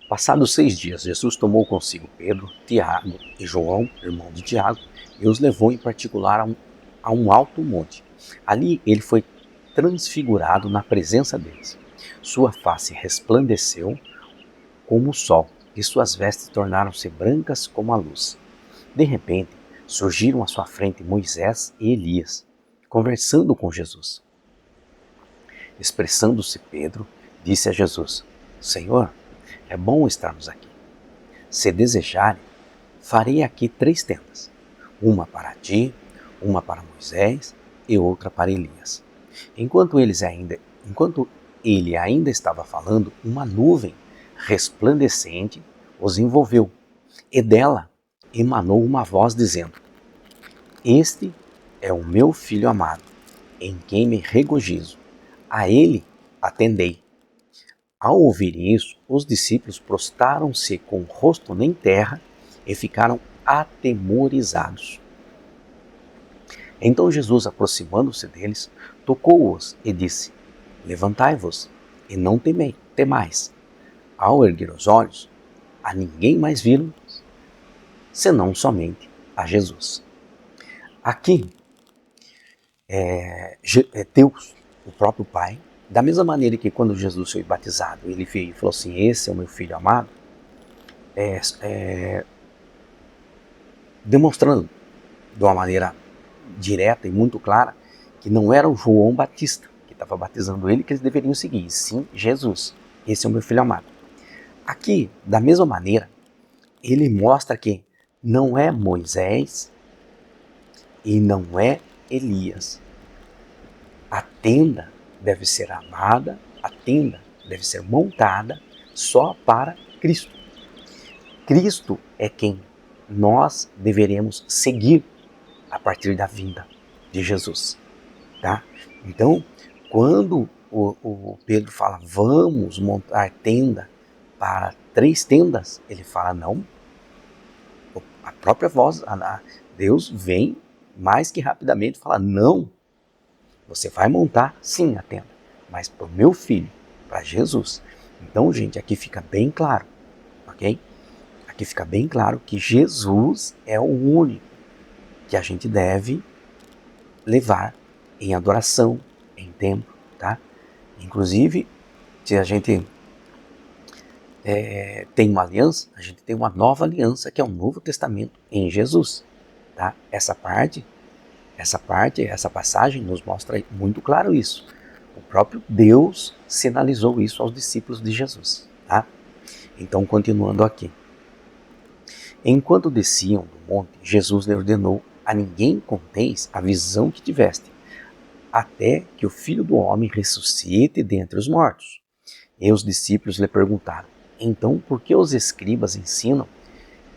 Passados 6 dias, Jesus tomou consigo Pedro, Tiago e João, irmão de Tiago, e os levou em particular a um alto monte. Ali ele foi transfigurado na presença deles. Sua face resplandeceu como o sol, e suas vestes tornaram-se brancas como a luz. De repente, surgiram à sua frente Moisés e Elias, conversando com Jesus. Expressando-se Pedro, disse a Jesus: Senhor, é bom estarmos aqui. Se desejarem, farei aqui 3 tendas, uma para ti, uma para Moisés e outra para Elias. Enquanto ele ainda estava falando, uma nuvem resplandecente os envolveu, e dela emanou uma voz dizendo: Este é o meu filho amado, em quem me regozijo. A ele atendei. Ao ouvir isso, os discípulos prostraram-se com o rosto em terra e ficaram atemorizados. Então Jesus, aproximando-se deles, tocou-os e disse: Levantai-vos e não temais. Ao erguer os olhos, a ninguém mais viram, senão somente a Jesus. Aqui é Deus, o próprio Pai, da mesma maneira que quando Jesus foi batizado, ele veio e falou assim: esse é o meu filho amado, demonstrando de uma maneira direta e muito clara que não era o João Batista que estava batizando ele que eles deveriam seguir, sim Jesus, esse é o meu filho amado. Aqui, da mesma maneira, ele mostra que não é Moisés e não é Elias. A tenda deve ser amada, a tenda deve ser montada só para Cristo. Cristo é quem nós deveremos seguir a partir da vinda de Jesus. Tá? Então, quando o Pedro fala, vamos montar tenda para 3 tendas, ele fala, não. A própria voz, Deus vem mais que rapidamente e fala, não. Você vai montar, sim, a tenda, mas para o meu filho, para Jesus. Então, gente, aqui fica bem claro, ok? Aqui fica bem claro que Jesus é o único que a gente deve levar em adoração, em tempo, tá? Inclusive, se a gente tem uma aliança, a gente tem uma nova aliança, que é o Novo Testamento em Jesus, tá? Essa passagem nos mostra muito claro isso. O próprio Deus sinalizou isso aos discípulos de Jesus, tá? Então, continuando aqui. Enquanto desciam do monte, Jesus lhe ordenou: a ninguém conteis a visão que tiveste, até que o Filho do Homem ressuscite dentre os mortos. E os discípulos lhe perguntaram: então, por que os escribas ensinam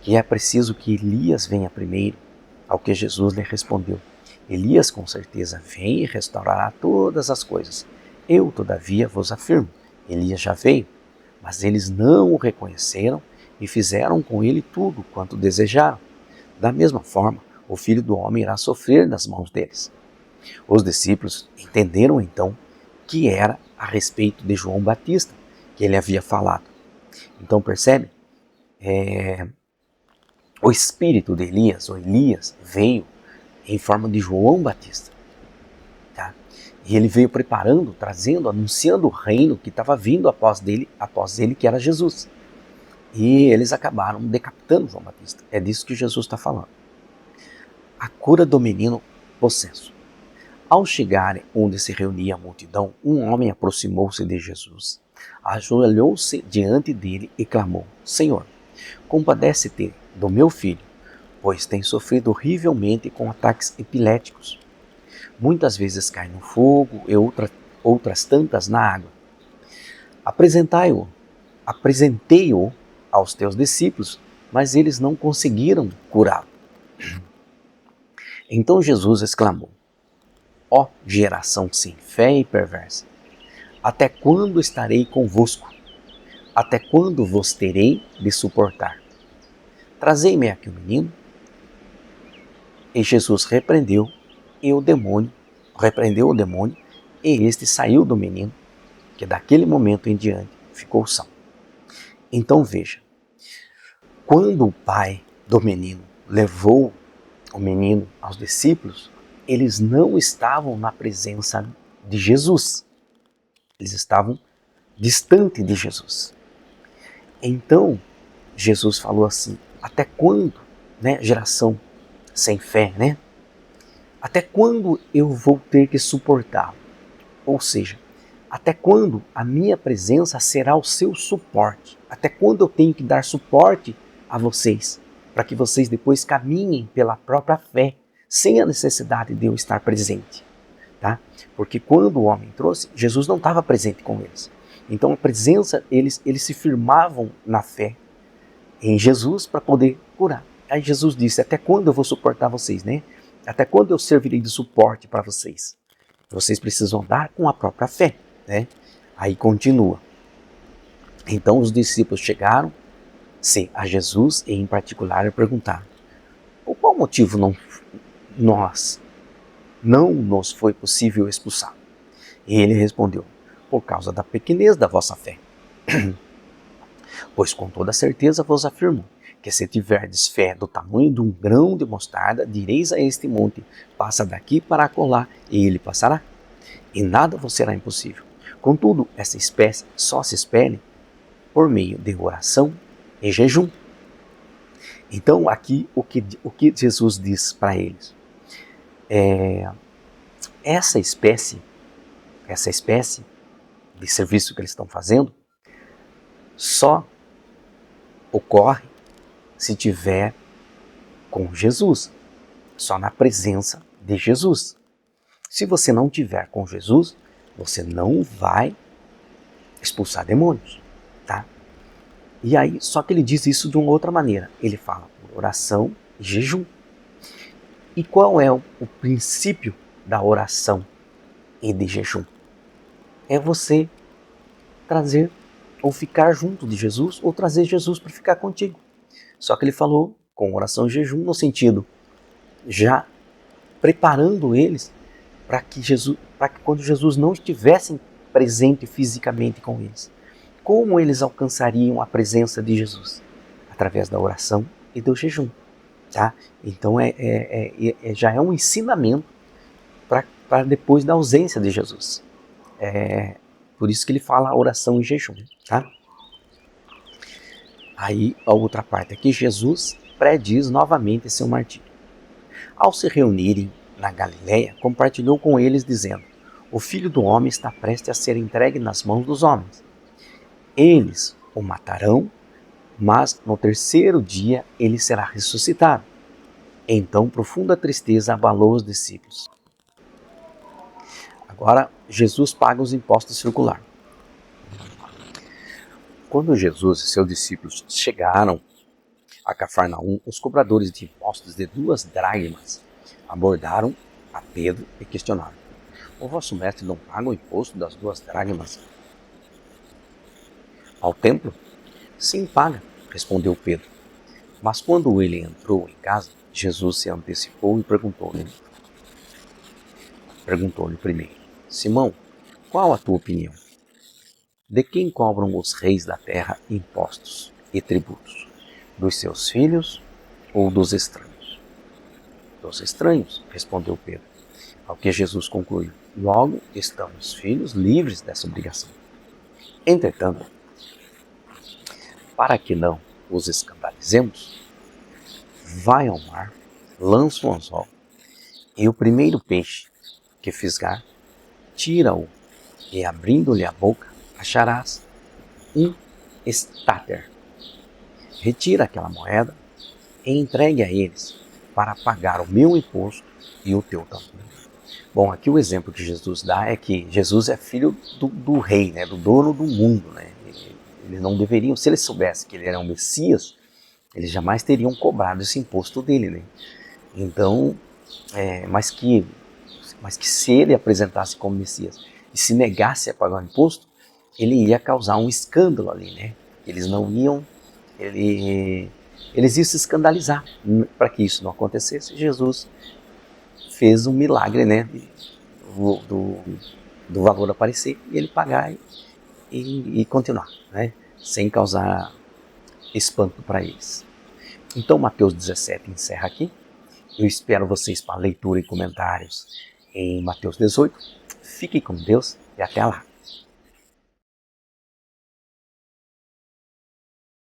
que é preciso que Elias venha primeiro? Ao que Jesus lhe respondeu: Elias com certeza vem e restaurará todas as coisas. Eu, todavia, vos afirmo, Elias já veio, mas eles não o reconheceram e fizeram com ele tudo quanto desejaram. Da mesma forma, o Filho do Homem irá sofrer nas mãos deles. Os discípulos entenderam então que era a respeito de João Batista que ele havia falado. Então percebe? O espírito de Elias, ou Elias, veio em forma de João Batista. Tá? E ele veio preparando, trazendo, anunciando o reino que estava vindo após ele, que era Jesus. E eles acabaram decapitando João Batista. É disso que Jesus está falando. A cura do menino possesso. Ao chegarem onde se reunia a multidão, um homem aproximou-se de Jesus, ajoelhou-se diante dele e clamou: Senhor, compadece-te do meu filho, pois tem sofrido horrivelmente com ataques epiléticos. Muitas vezes cai no fogo e outras tantas na água. Apresentei-o aos teus discípulos, mas eles não conseguiram curá-lo. Então Jesus exclamou: ó geração sem fé e perversa, até quando estarei convosco? Até quando vos terei de suportar? Trazei-me aqui o menino. E Jesus repreendeu o demônio, e este saiu do menino, que daquele momento em diante ficou são. Então veja, quando o pai do menino levou o menino aos discípulos, eles não estavam na presença de Jesus. Eles estavam distante de Jesus. Então, Jesus falou assim, até quando, né, geração sem fé, né? Até quando eu vou ter que suportá-lo? Ou seja, até quando a minha presença será o seu suporte? Até quando eu tenho que dar suporte a vocês? Para que vocês depois caminhem pela própria fé, sem a necessidade de eu estar presente. Tá? Porque quando o homem trouxe, Jesus não estava presente com eles. Então a presença, eles se firmavam na fé em Jesus para poder curar. Aí Jesus disse, até quando eu vou suportar vocês, né? Até quando eu servirei de suporte para vocês? Vocês precisam andar com a própria fé, né? Aí continua. Então os discípulos chegaram a Jesus e em particular perguntaram, por qual motivo não nos foi possível expulsar? E ele respondeu, por causa da pequenez da vossa fé. Pois com toda certeza vos afirmo, que se tiverdes fé do tamanho de um grão de mostarda, direis a este monte, passa daqui para acolá, e ele passará. E nada vos será impossível. Contudo, essa espécie só se expele por meio de oração e jejum. Então aqui o que Jesus diz para eles? Essa espécie de serviço que eles estão fazendo só ocorre se tiver com Jesus, só na presença de Jesus. Se você não tiver com Jesus, você não vai expulsar demônios, tá? E aí, só que ele diz isso de uma outra maneira. Ele fala por oração e jejum. E qual é o princípio da oração e de jejum? É você trazer ou ficar junto de Jesus ou trazer Jesus para ficar contigo. Só que ele falou com oração e jejum no sentido já preparando eles para que quando Jesus não estivesse presente fisicamente com eles, como eles alcançariam a presença de Jesus? Através da oração e do jejum. Tá? Então já é um ensinamento para depois da ausência de Jesus. Por isso que ele fala oração e jejum. Tá? Aí a outra parte aqui, Jesus prediz novamente seu martírio. Ao se reunirem na Galiléia, compartilhou com eles dizendo, o Filho do Homem está prestes a ser entregue nas mãos dos homens. Eles o matarão, mas no terceiro dia ele será ressuscitado. Então profunda tristeza abalou os discípulos. Agora Jesus paga os impostos circulares. Quando Jesus e seus discípulos chegaram a Cafarnaum, os cobradores de impostos de 2 dracmas abordaram a Pedro e questionaram, o vosso mestre não paga o imposto das 2 dracmas ao templo? Sim, paga, respondeu Pedro. Mas quando ele entrou em casa, Jesus se antecipou e perguntou-lhe primeiro, Simão, qual a tua opinião? De quem cobram os reis da terra impostos e tributos? Dos seus filhos ou dos estranhos? Dos estranhos, respondeu Pedro. Ao que Jesus concluiu, logo estão os filhos livres dessa obrigação. Entretanto, para que não os escandalizemos, vai ao mar, lança um anzol, e o primeiro peixe que fisgar, tira-o, e abrindo-lhe a boca, acharás um estáter. Retira aquela moeda e entregue a eles para pagar o meu imposto e o teu também. Bom, aqui o exemplo que Jesus dá é que Jesus é filho do rei, né, do dono do mundo. Né? Eles não deveriam, se eles soubessem que ele era um Messias, eles jamais teriam cobrado esse imposto dele. Né? Então, mas que se ele apresentasse como Messias e se negasse a pagar o imposto, ele ia causar um escândalo ali, né? Eles não iam, eles iam se escandalizar. Para que isso não acontecesse, Jesus fez um milagre, né? Do valor aparecer e ele pagar e continuar, né? Sem causar espanto para eles. Então Mateus 17 encerra aqui. Eu espero vocês para leitura e comentários em Mateus 18. Fiquem com Deus e até lá.